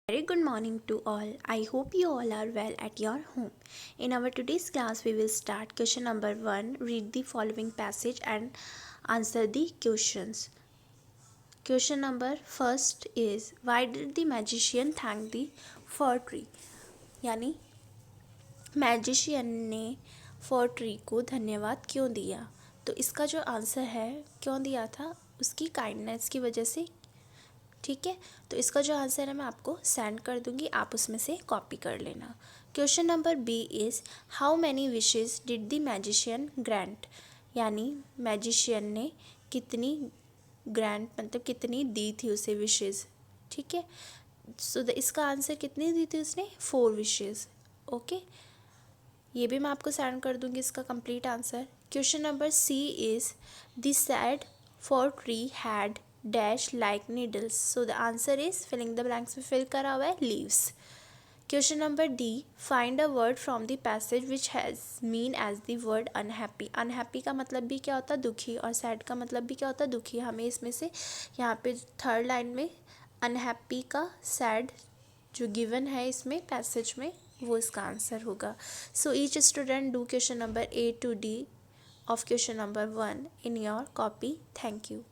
Very good morning to all. I hope you all are well at your home. In our today's class, we will start question number 1. Read the following passage and answer the questions. Question number first is, why did the magician thank the fir tree? यानी magician ने फर tree को धन्यवाद क्यों दिया? तो इसका जो answer है, क्यों दिया था, उसकी काइंडनेस की वजह से। ठीक है, तो इसका जो आंसर है मैं आपको सेंड कर दूंगी, आप उसमें से कॉपी कर लेना। Question number B is, how many wishes did the magician grant? यानी मैजिशियन ने कितनी ग्रांट मतलब कितनी दी थी उसे विशेस। ठीक है, सो इसका आंसर कितनी दी थी उसने? 4 विशेस। ओके, ये भी मैं आपको सेंड कर दूंगी इसका complete answer. Question number C is, the sad fir tree had dash like needles. So the answer is, filling the blanks में फिल करा हुआ है, leaves. Question number D, find a word from the passage which has mean as the word unhappy. Unhappy का मतलब भी क्या होता है? दुखी, और सैड का मतलब भी क्या होता है? दुखी। हमें इसमें से यहाँ पे थर्ड लाइन में अनहैप्पी का सैड जो गिवन है इसमें पैसेज में, वो इसका आंसर होगा। So each student do question number A to D of question number 1 in your copy. Thank you.